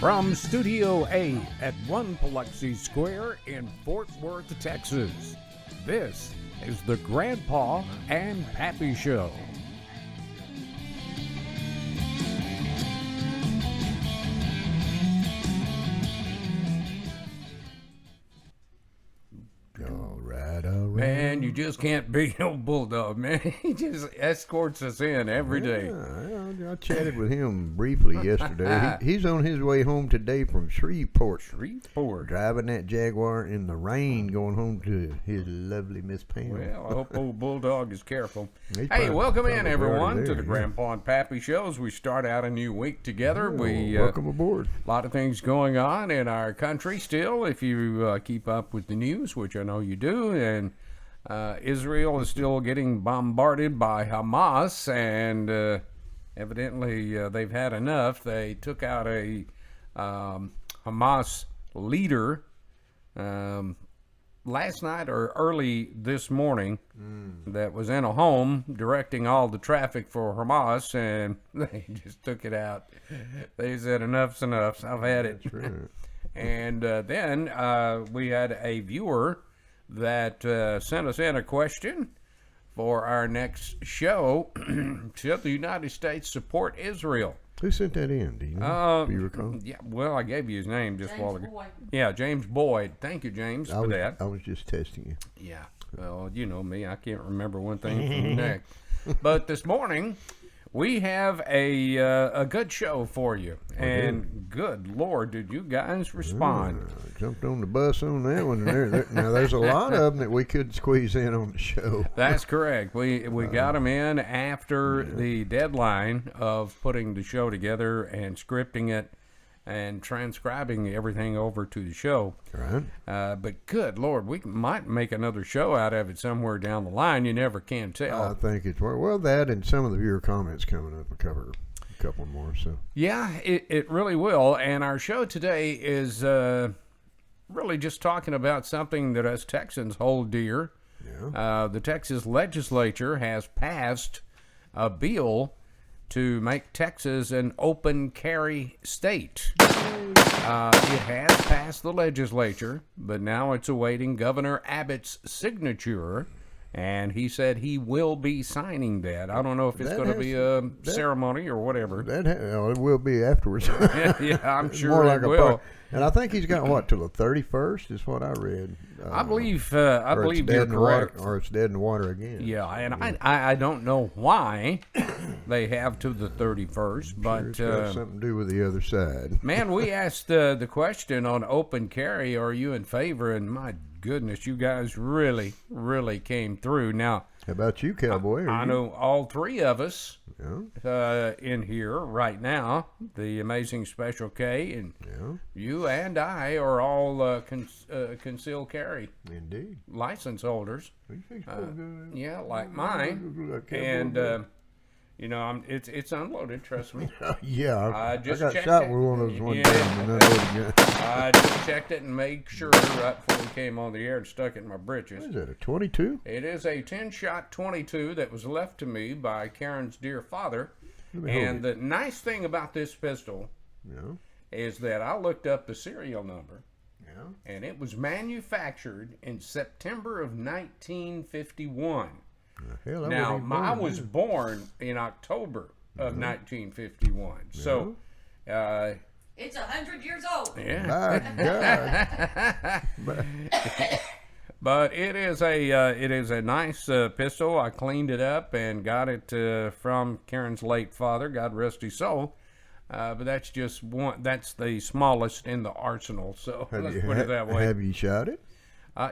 From Studio A at 1 Biloxi Square in Fort Worth, Texas, this is the Grandpa and Pappy Show. Man, you just can't beat old Bulldog, man. He just escorts us in every day. I chatted with him briefly yesterday. He's on his way home today from Shreveport. Driving that Jaguar in the rain, going home to his lovely Miss Pam. Well, I hope old Bulldog is careful. Hey, welcome in, everyone, to the Grandpa and Pappy Show as we start out a new week together. Welcome aboard. A lot of things going on in our country still, if you keep up with the news, which I know you do, and Israel is still getting bombarded by Hamas, and evidently they've had enough. They took out a Hamas leader last night or early this morning that was in a home directing all the traffic for Hamas, and they just took it out. They said, enough's enough. I've had it. That's right. And then we had a viewer that sent us in a question for our next show. Should the United States support Israel? Who sent that in? Do you know? Do you recall? Yeah, well, I gave you his name just a while ago. Boyd. Yeah, James Boyd. Thank you, James, for that. I was just testing you. Yeah, well, you know me. I can't remember one thing from the next. But this morning, we have a good show for you. And good Lord, did you guys respond? Jumped on the bus on that one. Now, there's a lot of them that we could squeeze in on the show. That's correct. We got them in after the deadline of putting the show together and scripting it and transcribing everything over to the show. Right. But good Lord, we might make another show out of it somewhere down the line. You never can tell. I think it's well that and some of the viewer comments coming up will cover a couple more. So yeah, it really will. And our show today is really just talking about something that us Texans hold dear. yeah, The Texas legislature has passed a bill to make Texas an open carry state. It has passed the legislature, but now it's awaiting Governor Abbott's signature, and he said he will be signing that. I don't know if it's going to be a ceremony or whatever. it will be afterwards. Yeah, I'm sure More like it will. And I think he's got what till the 31st is what I read. I believe or it's you're dead in the correct. water, or it's dead in the water again. Yeah, and I don't know why they have to the 31st, but It's got something to do with the other side. man, we asked the question on open carry, are you in favor? And my goodness, you guys really, really came through. Now, How about you, Cowboy? I know all three of us Yeah, in here right now, the amazing Special K, and yeah, you and I are all concealed carry indeed. license holders. You think so good? Yeah, like mine. And you know, it's unloaded. Trust me. Yeah, I just got checked shot it. with one of those one Yeah. time. And unloaded gun. I just checked it and made sure right before we came on the air and stuck it in my britches. What is that, a 22? It is a 10-shot 22 that was left to me by Karen's dear father. Let me hold And the nice thing about this pistol Yeah, is that I looked up the serial number, yeah. and it was manufactured in September of 1951. Hell, I Now, wasn't even I born was then. born in October of 1951. So, It's 100 years old. yeah. My God. But it is a nice pistol. I cleaned it up and got it from Karen's late father, God rest his soul. But that's just one. That's the smallest in the arsenal. So let's put it that way. Have you shot it?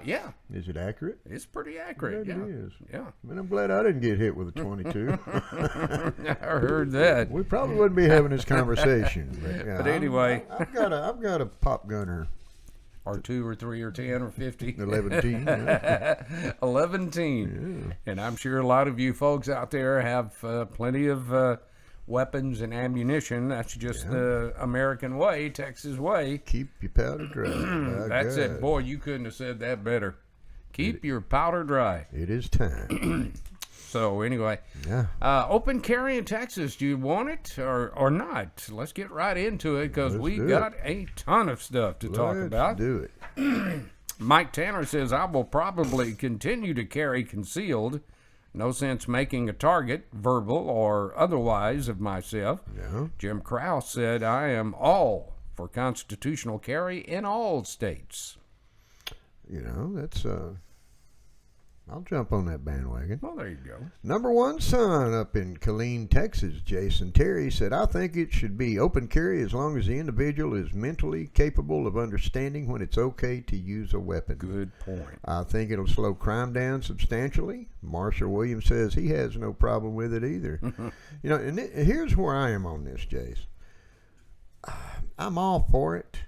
Yeah, Is it accurate? it's pretty accurate. Glad Yeah, it is. yeah. Man, I'm glad I didn't get hit with a 22. I heard that. We probably wouldn't be having this conversation. But anyway, I've got a pop gunner, or 2 or 3 or 10 or 50. 11 yeah. 11. And I'm sure a lot of you folks out there have plenty of weapons and ammunition. That's just the American way, Texas way. Keep your powder dry. By That's it. God. Boy, you couldn't have said that better. Keep your powder dry. It is time. So anyway, Yeah. Open carry in Texas. Do you want it or not? Let's get right into it because Let's we do got a ton of stuff to talk about. Let's do it. Mike Tanner says, I will probably continue to carry concealed. No sense making a target, verbal or otherwise, of myself. Yeah. Jim Krause said, I am all for constitutional carry in all states. You know, that's I'll jump on that bandwagon. Well, there you go. Number one son up in Killeen, Texas, Jason Terry, said, I think it should be open carry as long as the individual is mentally capable of understanding when it's okay to use a weapon. Good point. I think it'll slow crime down substantially. Marshall Williams says he has no problem with it either. You know, and here's where I am on this, Jace. I'm all for it.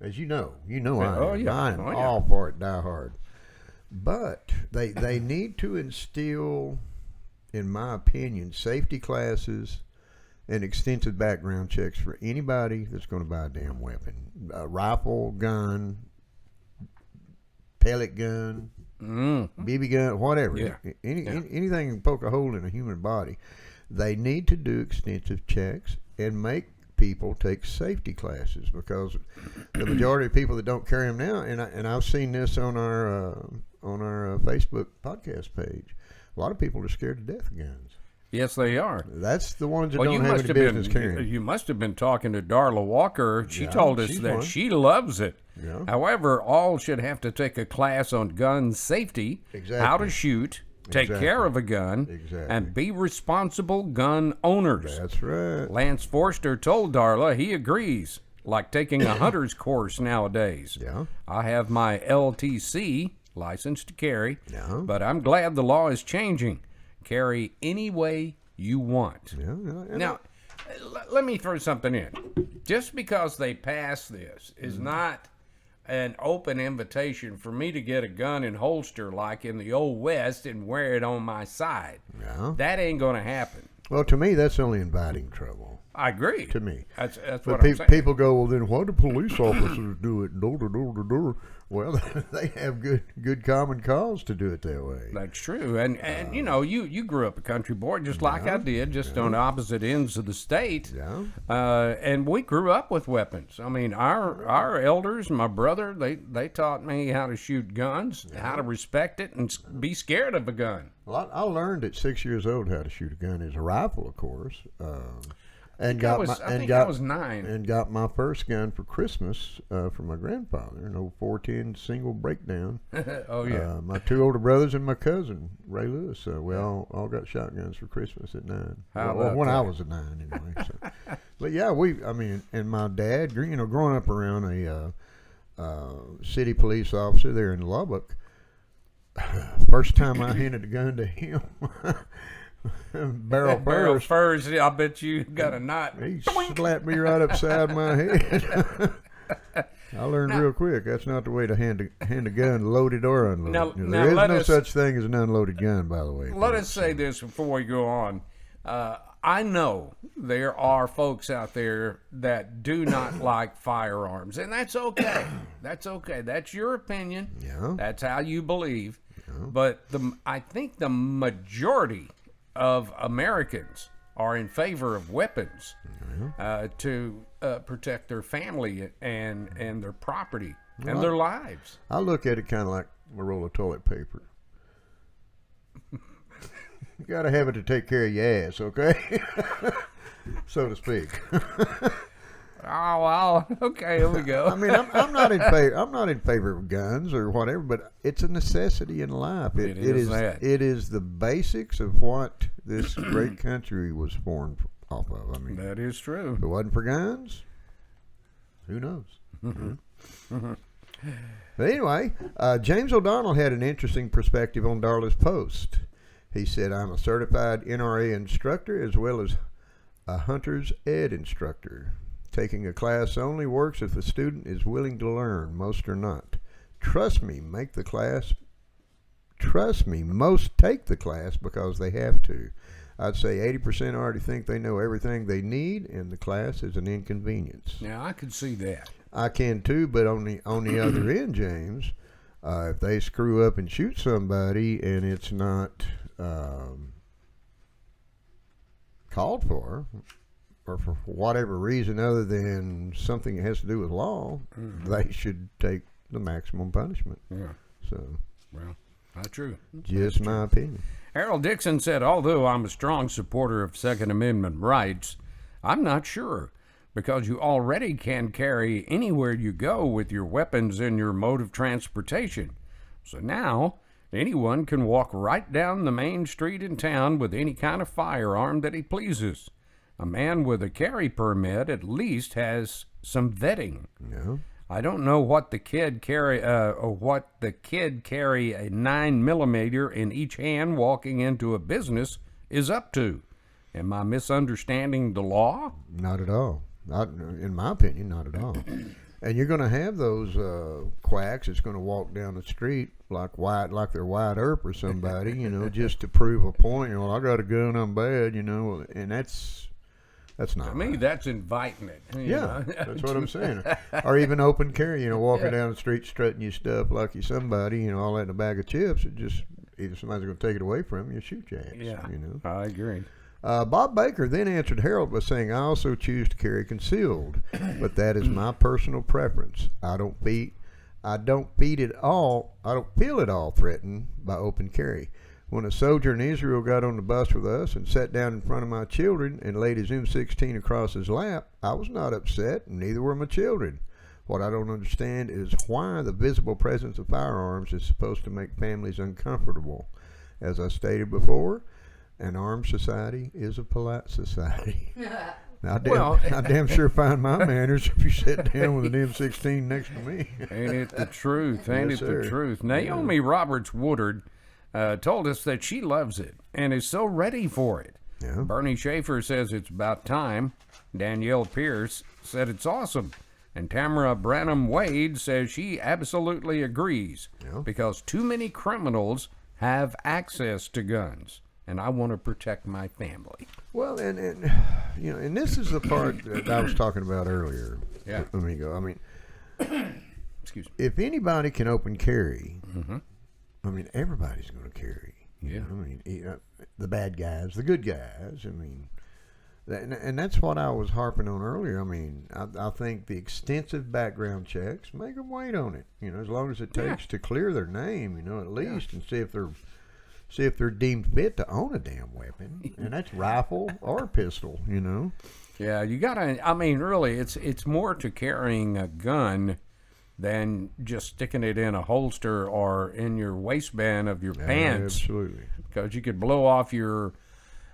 As you know I am. I'm all for it, die hard. But they need to instill, in my opinion, safety classes and extensive background checks for anybody that's going to buy a damn weapon. A rifle, gun, pellet gun, BB gun, whatever. Yeah. Anything that can poke a hole in a human body. They need to do extensive checks and make people take safety classes, because the majority of people that don't carry them now, and I've seen this on our Facebook podcast page, a lot of people are scared to death of guns. Yes, they are. That's the ones that don't have any business carrying. You must have been talking to Darla Walker. She told us that she loves it. Yeah. However, all should have to take a class on gun safety, how to shoot, take care of a gun, and be responsible gun owners. That's right. Lance Forster told Darla he agrees, like taking a hunter's course nowadays. Yeah. I have my LTC, license to carry, Yeah. but I'm glad the law is changing. Carry any way you want. Yeah. Now, let me throw something in. Just because they pass this is not an open invitation for me to get a gun and holster like in the old West and wear it on my side. Yeah. That ain't going to happen. Well, to me, that's only inviting trouble. I agree. To me. That's But what I'm saying. people go, well, then why do police officers do it door to door to door? Well, they have good common cause to do it that way. That's true. And you know, you grew up a country boy just like I did, just on opposite ends of the state. Yeah. And we grew up with weapons. I mean, our elders, my brother, they taught me how to shoot guns, how to respect it, and be scared of a gun. Well, I learned at 6 years old how to shoot a gun as a rifle, of course. I think I was 9. And got my first gun for Christmas from my grandfather, an old 410 single breakdown. Oh, yeah. My 2 older brothers and my cousin, Ray Lewis. We all got shotguns for Christmas at 9. When I was at 9, anyway. So. But, yeah, and my dad, growing up around a city police officer there in Lubbock, first time I handed a gun to him, barrel first, I bet you got a knot. He slapped me right upside my head. I learned real quick that's not the way to hand a gun, loaded or unloaded. There is no such thing as an unloaded gun, by the way. Let us say this before we go on. I know there are folks out there that do not like firearms, and that's okay. That's okay. That's your opinion. Yeah. That's how you believe. Yeah. But I think the majority of Americans are in favor of weapons to protect their family and their property and their lives. I look at it kind of like a roll of toilet paper. You got to have it to take care of your ass, okay? So to speak. Oh, well, okay, here we go. I mean, I'm not in favor. I'm not in favor of guns or whatever, but it's a necessity in life. It is the basics of what this great country was formed off of. I mean, that is true. If it wasn't for guns, who knows? Mm-hmm. But anyway, James O'Donnell had an interesting perspective on Darla's post. He said, "I'm a certified NRA instructor as well as a hunter's ed instructor. Taking a class only works if the student is willing to learn. Most are not. Trust me, most take the class because they have to. I'd say 80% already think they know everything they need, and the class is an inconvenience." Now, I could see that. I can too, but on the other end, James, if they screw up and shoot somebody and it's not called for, or for whatever reason other than something that has to do with law, they should take the maximum punishment. Yeah. So, Well, not true. just my opinion. Harold Dixon said, although I'm a strong supporter of Second Amendment rights, I'm not sure, because you already can carry anywhere you go with your weapons in your mode of transportation. So now, anyone can walk right down the main street in town with any kind of firearm that he pleases. A man with a carry permit at least has some vetting. Yeah. I don't know what the kid carry a 9mm in each hand walking into a business is up to. Am I misunderstanding the law? Not at all. Not, in my opinion, not at all. And you're going to have those quacks that's going to walk down the street like they're Wyatt Earp or somebody, just to prove a point. I got a gun, I'm bad, and that's not To me, right. that's inviting it. Yeah, that's what I'm saying. Or even open carry, walking down the street strutting your stuff like you're somebody, all that in a bag of chips. It just, either somebody's going to take it away from you or shoot your ass. Yeah, I agree. Bob Baker then answered Harold by saying, I also choose to carry concealed, but that is my personal preference. I don't feel at all threatened by open carry. When a soldier in Israel got on the bus with us and sat down in front of my children and laid his M16 across his lap, I was not upset, and neither were my children. What I don't understand is why the visible presence of firearms is supposed to make families uncomfortable. As I stated before, an armed society is a polite society. Now, I damn sure find my manners if you sit down with an M16 next to me. Ain't it the truth? Ain't Yes, it sir. the truth? Naomi Roberts Woodard told us that she loves it and is so ready for it. Yeah. Bernie Schaefer says it's about time. Danielle Pierce said it's awesome. And Tamara Branham Wade says she absolutely agrees because too many criminals have access to guns. And I want to protect my family. Well, and this is the part that I was talking about earlier. Yeah. Let me go. I mean, Excuse me. if anybody can open carry, Mm-hmm. I mean, everybody's going to carry. Yeah. I mean, the bad guys, the good guys. I mean, and that's what I was harping on earlier. I mean, I think the extensive background checks, make them wait on it. As long as it takes to clear their name, at least, and see if they're deemed fit to own a damn weapon, and that's rifle or pistol. Yeah, you gotta. I mean, really, it's more to carrying a gun than just sticking it in a holster or in your waistband of your pants. Absolutely. Because you could blow off your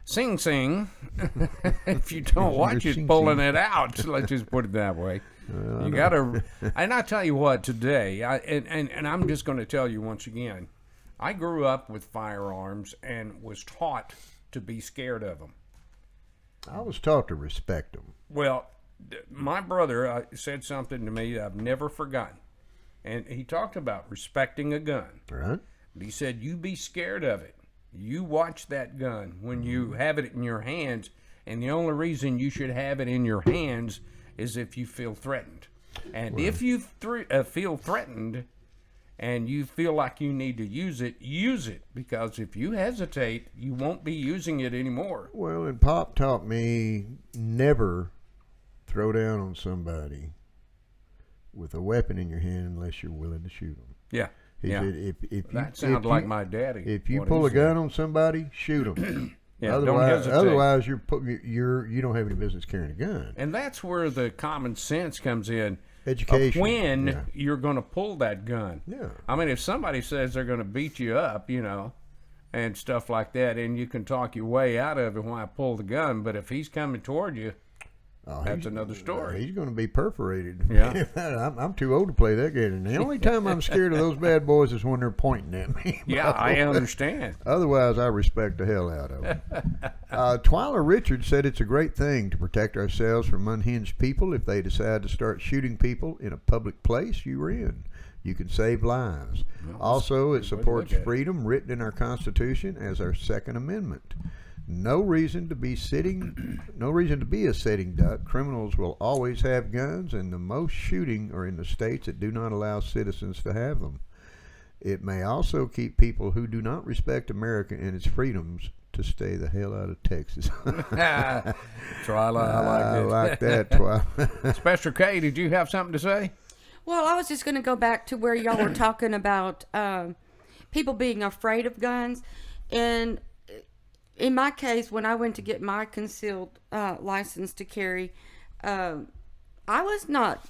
sing if you don't watch Your it sing-sing. pulling it out. Let's just put it that way. You gotta. And I tell you what, today, and I'm just going to tell you once again, I grew up with firearms and was taught to be scared of them. I was taught to respect them. Well, my brother said something to me that I've never forgotten. And he talked about respecting a gun. Right? He said, you be scared of it. You watch that gun when you have it in your hands. And the only reason you should have it in your hands is if you feel threatened. And if you feel threatened and you feel like you need to use it, use it. Because if you hesitate, you won't be using it anymore. Well, and Pop taught me never throw down on somebody with a weapon in your hand unless you're willing to shoot them. Yeah. He yeah. said, if That sounds like my daddy. If you what pull he a said. gun on somebody, shoot them. Yeah, don't hesitate. Otherwise, you don't have any business carrying a gun. And that's where the common sense comes in. Education. Of when Yeah. you're going to pull that gun. Yeah. I mean, if somebody says they're going to beat you up, and stuff like that, and you can talk your way out of it when I pull the gun, but if he's coming toward you, that's another story. He's going to be perforated. Yeah. I'm too old to play that game. And the only time I'm scared of those bad boys is when they're pointing at me. Yeah, I understand. Otherwise, I respect the hell out of them. Twyla Richards said it's a great thing to protect ourselves from unhinged people. If they decide to start shooting people in a public place, you're in. You can save lives. Also, it supports freedom written in our Constitution as our Second Amendment. No reason to be a sitting duck. Criminals will always have guns, and the most shooting are in the states that do not allow citizens to have them. It may also keep people who do not respect America and its freedoms to stay the hell out of Texas. Twyla, I I like like that, Twyla. Special K, did you have something to say? Well, I was just going to go back to where y'all were talking about people being afraid of guns. And in my case, when I went to get my concealed license to carry, I was not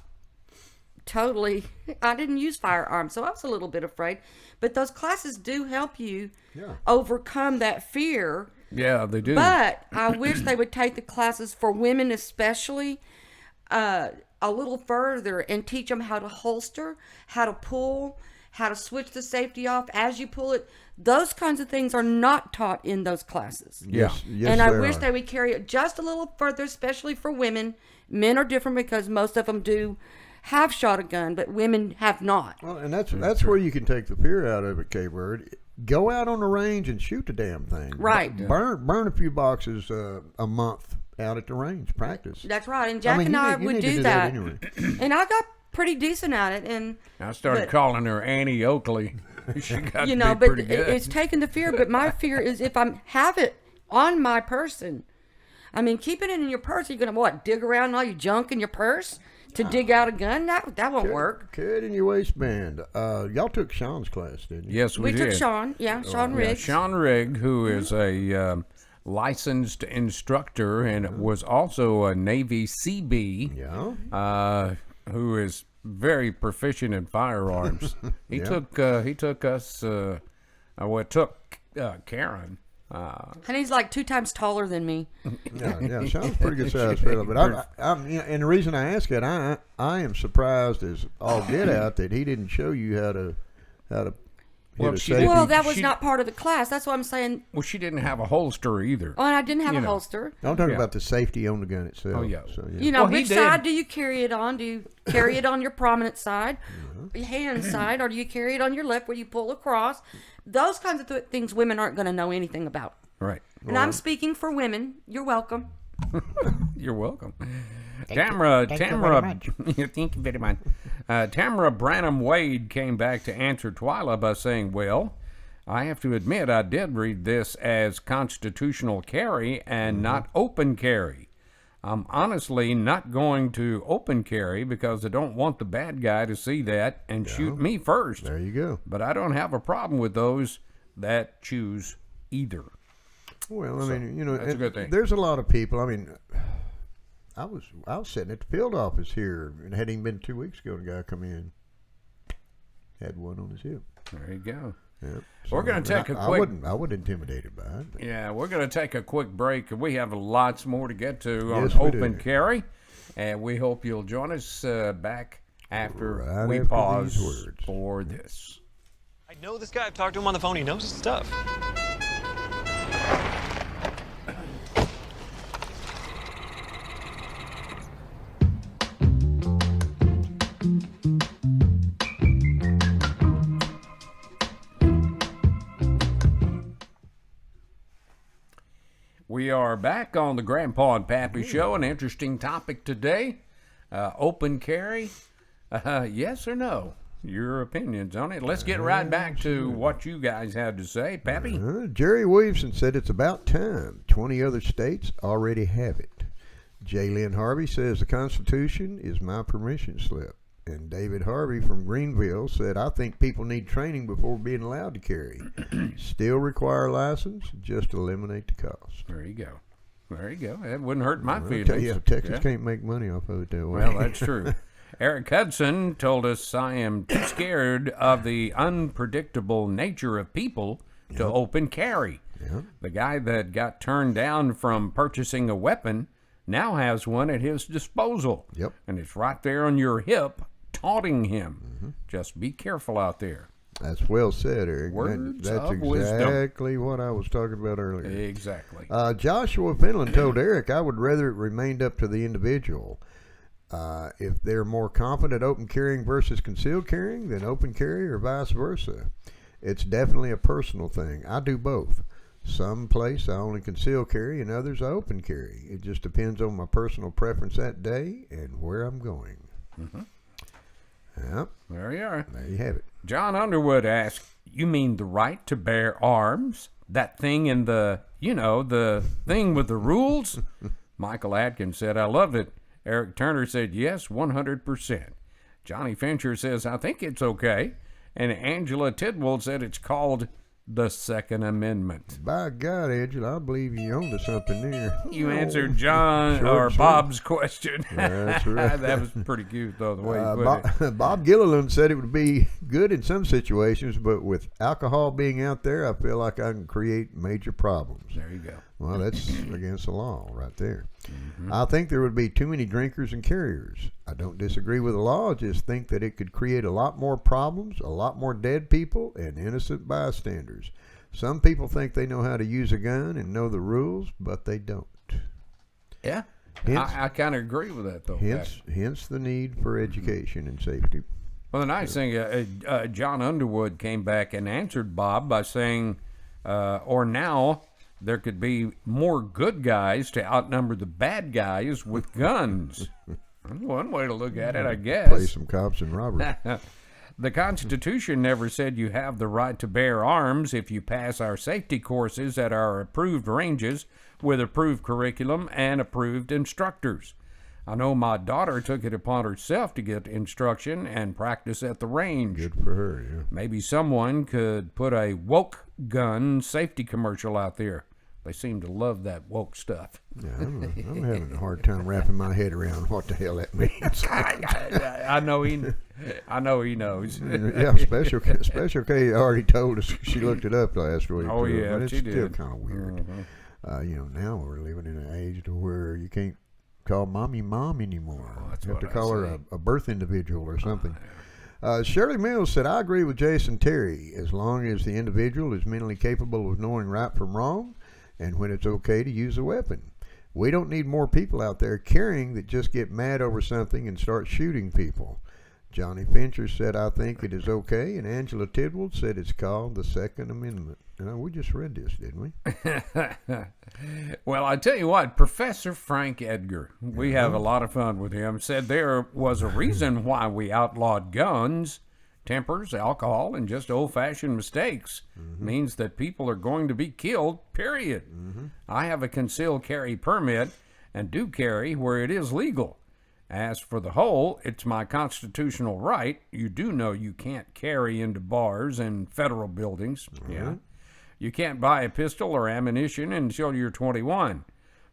totally, I didn't use firearms, so I was a little bit afraid. But those classes do help you overcome that fear. Yeah, they do. But I wish they would take the classes for women especially a little further and teach them how to holster, how to pull, how to switch the safety off as you pull it. Those kinds of things are not taught in those classes. Yes, And I there wish are. they would carry it just a little further, especially for women. Men are different because most of them do have shot a gun, but women have not. Well, and that's where you can take the fear out of it, K-Bird. Go out on the range and shoot the damn thing. Right. Burn a few boxes a month out at the range. Practice. That's right. And Jack mean, and you I need- you would need to do do that. that anyway. And I got pretty decent at it. And I started but- calling her Annie Oakley. She got you to know, be but pretty good. it's taken the fear. But my fear is if I have it on my person. I mean, keeping it in your purse, you're going to what? Dig around all your junk in your purse to dig out a gun? That won't work. Carry it in your waistband. Y'all took Sean's class, didn't you? Yes, We did. took Sean. Yeah, Sean Yeah, Riggs. Sean Rigg, who is a licensed instructor and was also a Navy CB, Yeah. who is very proficient in firearms. He took us. Took Karen. And he's like 2 times taller than me. Yeah, Sean's a pretty good sized fella. But I'm and the reason I ask it, I am surprised as all get out that he didn't show you how to Well, hit a she safety. Well, that was she- not part of the class. That's what I'm saying. Well, she didn't have a holster either. Oh, and I didn't have You a know. holster. I'm talking Yeah. about the safety on the gun itself. Oh, yeah. So, yeah. You know, Well, he which did. side do you carry it on? Do you carry it on your prominent side, your hand side, or do you carry it on your left where you pull across? Those kinds of things women aren't going to know anything about. Right. And I'm speaking for women. You're welcome. You're welcome. Tamara, thank you very much. Tamara Branham Wade came back to answer Twyla by saying, well, I have to admit I did read this as constitutional carry and not open carry. I'm honestly not going to open carry because I don't want the bad guy to see that and shoot me first. There you go. But I don't have a problem with those that choose either. Well, I mean, you know, that's a good thing. There's a lot of people. I mean, I was sitting at the field office here, and it hadn't even been 2 weeks ago. The guy come in, had one on his hip. There you go. Yep. We're gonna take a I quick- wasn't intimidated by it. but- Yeah, we're going to take a quick break. We have lots more to get to on Yes, we open do. carry, and we hope you'll join us back after Right we after pause these words. for this. I know this guy. I've talked to him on the phone. He knows his stuff. We are back on the Grandpa and Pappy Show. An interesting topic today. Open carry. Yes or no? Your opinions on it. Let's get right back to what you guys had to say. Pappy? Jerry Williamson said it's about time. 20 other states already have it. J. Lynn Harvey says the Constitution is my permission slip. And David Harvey from Greenville said, I think people need training before being allowed to carry. Still require a license, just eliminate the cost. There you go. There you go. That wouldn't hurt my I feelings. tell you, Texas Yeah. can't make money off of it that way. Well, that's true. Eric Hudson told us, I am too scared of the unpredictable nature of people to open carry. Yep. The guy that got turned down from purchasing a weapon now has one at his disposal. Yep. And it's right there on your hip, taunting him. Just be careful out there. That's well said, Eric. Words That's of wisdom. exactly what I was talking about earlier. Exactly. Joshua Finland told Eric, I would rather it remained up to the individual. If they're more confident open carrying versus concealed carrying, then open carry or vice versa. It's definitely a personal thing. I do both. Some place I only conceal carry and others I open carry. It just depends on my personal preference that day and where I'm going. Yep. There you are. There you have it. John Underwood asked, "You mean the right to bear arms? That thing in the, the thing with the rules?" Michael Atkins said, "I love it." Eric Turner said, "Yes, 100%. Johnny Fincher says, "I think it's okay." And Angela Tidwell said it's called the Second Amendment. By God, Angela, I believe you owned to something there. You answered John Sure, or sure. Bob's question. That's right. That was pretty cute, though, the way he put it. Bob Gilliland said it would be good in some situations, but with alcohol being out there, I feel like I can create major problems. There you go. Well, that's against the law right there. I think there would be too many drinkers and carriers. I don't disagree with the law. I just think that it could create a lot more problems, a lot more dead people, and innocent bystanders. Some people think they know how to use a gun and know the rules, but they don't. Yeah. Hence- I kind of agree with that, though. Hence the need for education and safety. Well, the nice thing, John Underwood came back and answered Bob by saying, or now there could be more good guys to outnumber the bad guys with guns. One way to look at it, I guess. Play some cops and robbers. The Constitution never said you have the right to bear arms if you pass our safety courses at our approved ranges with approved curriculum and approved instructors. I know my daughter took it upon herself to get instruction and practice at the range. Good for her, yeah. Maybe someone could put a woke gun safety commercial out there. They seem to love that woke stuff. Yeah, I'm having a hard time wrapping my head around what the hell that means. I know he knows. Yeah, Special K already told us. She looked it up last week. Oh, yeah, but it's she still did. kind of weird. Now we're living in an age to where you can't call mommy mom anymore. that's you have to what I call her a birth individual or something. Shirley Mills said, "I agree with Jason Terry. As long as the individual is mentally capable of knowing right from wrong, and when it's okay to use a weapon. We don't need more people out there carrying that just get mad over something and start shooting people." Johnny Fincher said, "I think it is okay," and Angela Tidwell said it's called the Second Amendment. We just read this, didn't we? Well, I tell you what, Professor Frank Edgar, we have a lot of fun with him, said there was a reason why we outlawed guns. Tempers, alcohol, and just old-fashioned mistakes means that people are going to be killed, period. I have a concealed carry permit and do carry where it is legal. As for the whole, it's my constitutional right. You do know you can't carry into bars and federal buildings. Yeah. You can't buy a pistol or ammunition until you're 21.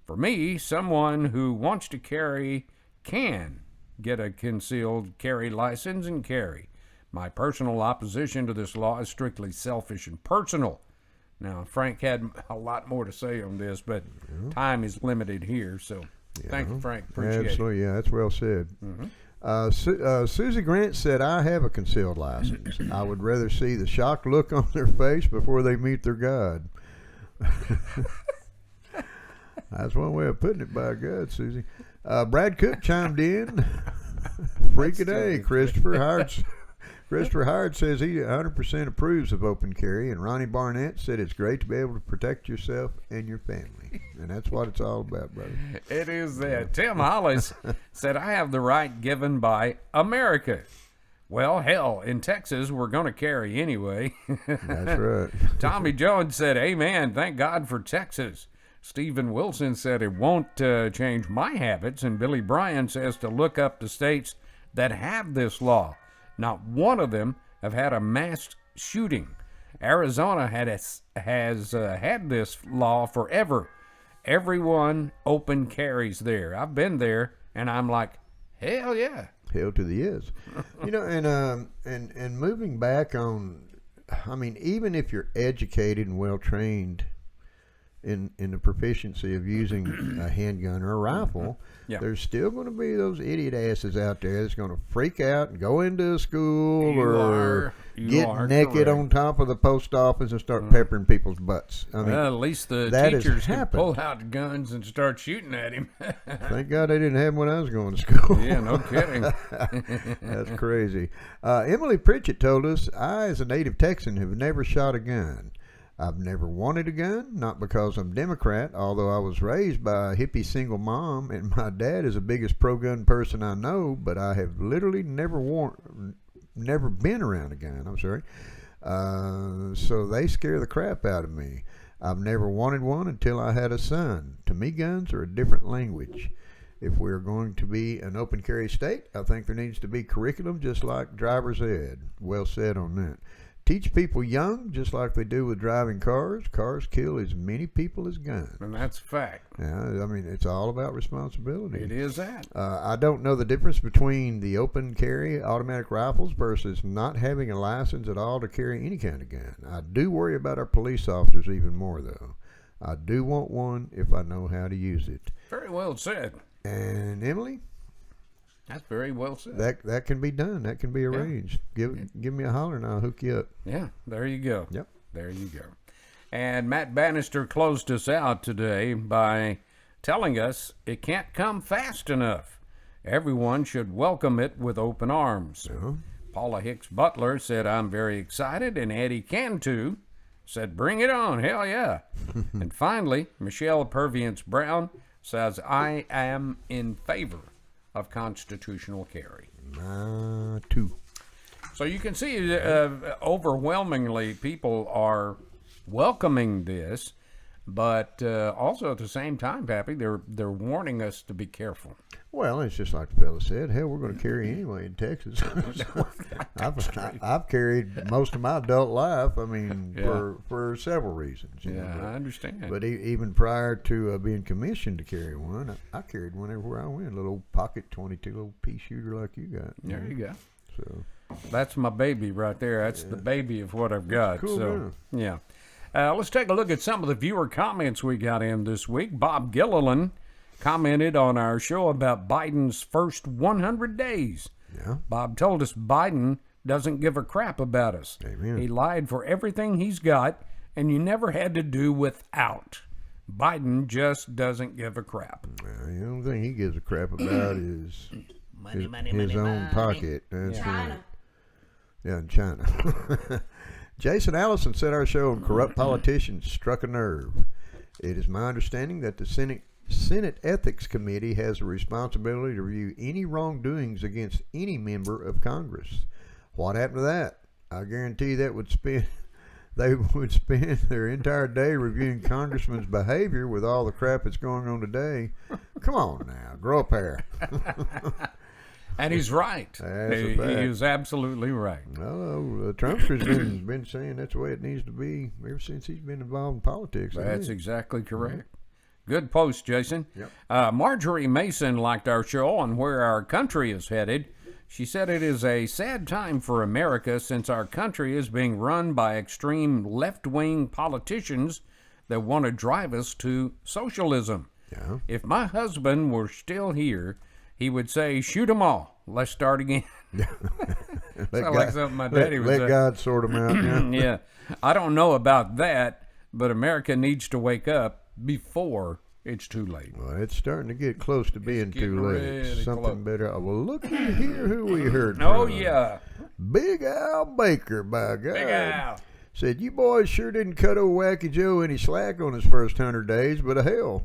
For me, someone who wants to carry can get a concealed carry license and carry. My personal opposition to this law is strictly selfish and personal. Now, Frank had a lot more to say on this, but time is limited here, so thank you, Frank. Appreciate Absolutely, yeah, that's well said. Susie Grant said, "I have a concealed license. I would rather see the shocked look on their face before they meet their God." That's one way of putting it, by God, Susie. Brad Cook chimed in. Freak a day, Christopher Howard says he 100% approves of open carry, and Ronnie Barnett said it's great to be able to protect yourself and your family. And that's what it's all about, brother. It is that. Tim Hollis said, "I have the right given by America." Well, hell, in Texas, we're going to carry anyway. That's right. Tommy Jones said, "Amen. Thank God for Texas." Stephen Wilson said, "It won't change my habits." And Billy Bryan says to look up the states that have this law. Not one of them have had a mass shooting. Arizona has had this law forever. Everyone open carries there. I've been there, and I'm like, hell yeah. Hell to the yes. And moving back on, I mean, even if you're educated and well trained in the proficiency of using a handgun or a rifle, there's still going to be those idiot asses out there that's going to freak out and go into a school get naked correct. on top of the post office and start peppering people's butts. I mean, Well, at least the that has teachers can happened. pull out guns and start shooting at him. Thank God they didn't have them when I was going to school. Yeah, no kidding. That's crazy. Emily Pritchett told us, "I, as a native Texan, have never shot a gun. I've never wanted a gun, not because I'm Democrat, although I was raised by a hippie single mom, and my dad is the biggest pro-gun person I know, but I have literally never never been around a gun. I'm sorry. So they scare the crap out of me. I've never wanted one until I had a son. To me, guns are a different language. If we're going to be an open carry state, I think there needs to be curriculum just like driver's ed. Well said on that. Teach people young, just like they do with driving cars. Cars kill as many people as guns. And that's a fact. Yeah, I mean, it's all about responsibility. It is that. I don't know the difference between the open carry automatic rifles versus not having a license at all to carry any kind of gun. I do worry about our police officers even more, though. I do want one if I know how to use it. Very well said. And Emily, That's very well said. that can be done. That can be arranged. Give me a holler and I'll hook you up. Yeah, there you go. Yep. There you go. And Matt Bannister closed us out today by telling us it can't come fast enough. Everyone should welcome it with open arms. Paula Hicks Butler said, I'm very excited, and Eddie Cantu said, bring it on, hell yeah. And finally, Michelle Purviance Brown says, I am in favor of constitutional carry. Two. So you can see overwhelmingly people are welcoming this, but also at the same time, Pappy, they're warning us to be careful. Well, it's just like the fella said. Hell, we're going to carry anyway in Texas. I've carried most of my adult life. I mean, for several reasons. You know, I understand. But even prior to being commissioned to carry one, I carried one everywhere I went. A little pocket 22, little pea shooter like you got. There you go. So that's my baby right there. That's the baby of what I've got. Cool, so yeah. Let's take a look at some of the viewer comments we got in this week. Bob Gilliland commented on our show about Biden's first 100 days. Yeah. Bob told us Biden doesn't give a crap about us. Amen. He lied for everything he's got, and you never had to do without. Biden just doesn't give a crap. The only thing he gives a crap about is his own pocket. That's China. Yeah, in China. Jason Allison said our show on corrupt politicians struck a nerve. It is my understanding that the Senate Ethics Committee has a responsibility to review any wrongdoings against any member of Congress. What happened to that? I guarantee they would spend their entire day reviewing congressmen's behavior with all the crap that's going on today. Come on now, grow a pair. And he's right. That's a He fact. is absolutely right. Well, Trumpster's been saying that's the way it needs to be ever since he's been involved in politics. That's exactly correct. Good post, Jason. Yep. Marjorie Mason liked our show on where our country is headed. She said it is a sad time for America since our country is being run by extreme left-wing politicians that want to drive us to socialism. Yeah. If my husband were still here, he would say, shoot 'em all. Let's start again. Sound like something my daddy would say. Let God sort them out. Yeah. Yeah. I don't know about that, but America needs to wake up before it's too late. Well, it's starting to get close to being getting too late. really Something close. better. Well, look here who we heard Oh, from. yeah. Big Al Baker, by God. Big Al. Said, you boys sure didn't cut old Wacky Joe any slack on his first 100 days, but hell,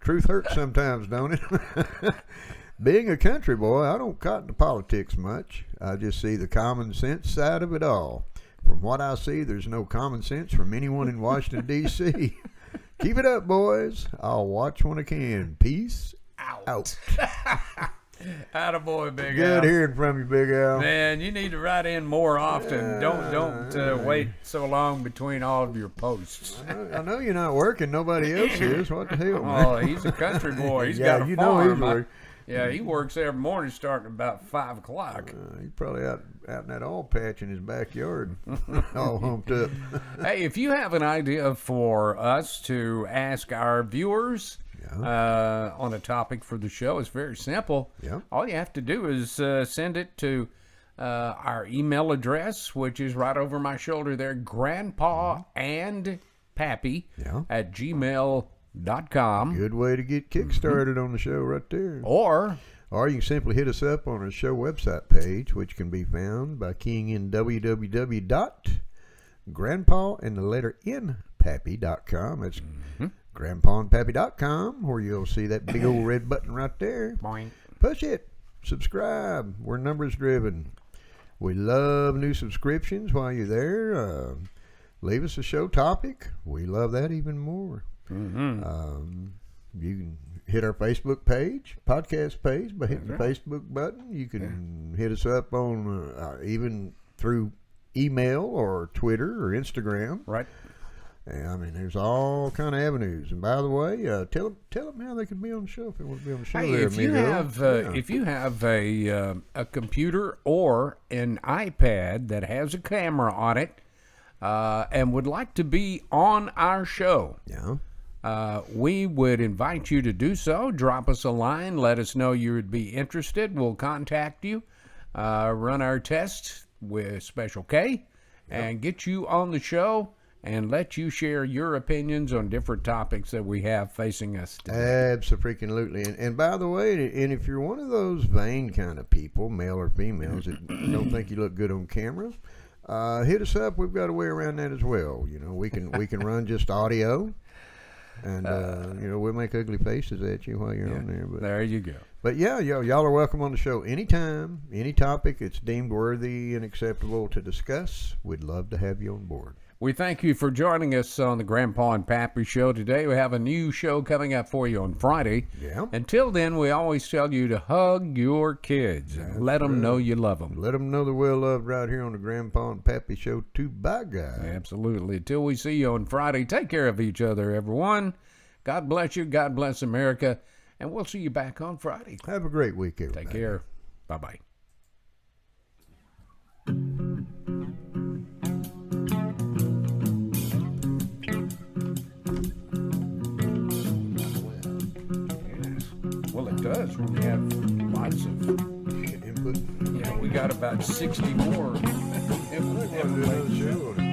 truth hurts sometimes, don't it? Being a country boy, I don't cotton to politics much. I just see the common sense side of it all. From what I see, there's no common sense from anyone in Washington, D.C. Keep it up, boys. I'll watch when I can. Peace out. Attaboy, Big Good Al. hearing from you, Big Al. Man, you need to write in more often. Don't wait so long between all of your posts. I know you're not working. Nobody else is. What the hell, man? Oh, he's a country boy. He's Yeah, got a you know he's farm. working. Yeah, he works every morning starting about 5 o'clock. He's probably out in that oil patch in his backyard, all humped up. Hey, if you have an idea for us to ask our viewers on a topic for the show, it's very simple. Yeah. All you have to do is send it to our email address, which is right over my shoulder there, grandpa and pappy at gmail.com. Good way to get kick-started on the show right there. Or you can simply hit us up on our show website page, which can be found by keying in www.grandpaandthenpappy.com. That's grandpaandpappy.com, where you'll see that big old red button right there. boing. Push it. Subscribe. We're numbers driven. We love new subscriptions while you're there. Leave us a show topic. We love that even more. You can hit our Facebook page, podcast page, by hitting the Facebook button. You can hit us up on even through email or Twitter or Instagram. Right. I mean, there's all kind of avenues. And by the way, tell them how they can be on the show if they want to be on the show. Hey, there, if you amigo. have if you have a computer or an iPad that has a camera on it and would like to be on our show, we would invite you to do so. Drop us a line. Let us know you would be interested. We'll contact you, run our test with Special K, and get you on the show and let you share your opinions on different topics that we have facing us today. Absolutely. And by the way, and if you're one of those vain kind of people, male or females, that don't think you look good on camera, hit us up. We've got a way around that as well. You know, we can run just audio, and you know, we'll make ugly faces at you while you're on there. But there you go. But yeah, y'all are welcome on the show anytime, any topic it's deemed worthy and acceptable to discuss. We'd love to have you on board. We thank you for joining us on the Grandpa and Pappy Show today. We have a new show coming up for you on Friday. Yeah. Until then, we always tell you to hug your kids and let them know you love them. Let them know they're well loved right here on the Grandpa and Pappy Show too. Bye, guys. Absolutely. Until we see you on Friday, take care of each other, everyone. God bless you. God bless America. And we'll see you back on Friday. Have a great week, everybody. Take care. Bye-bye. Well, it does when you have lots of Input. Yeah, we got about 60 more. Another show.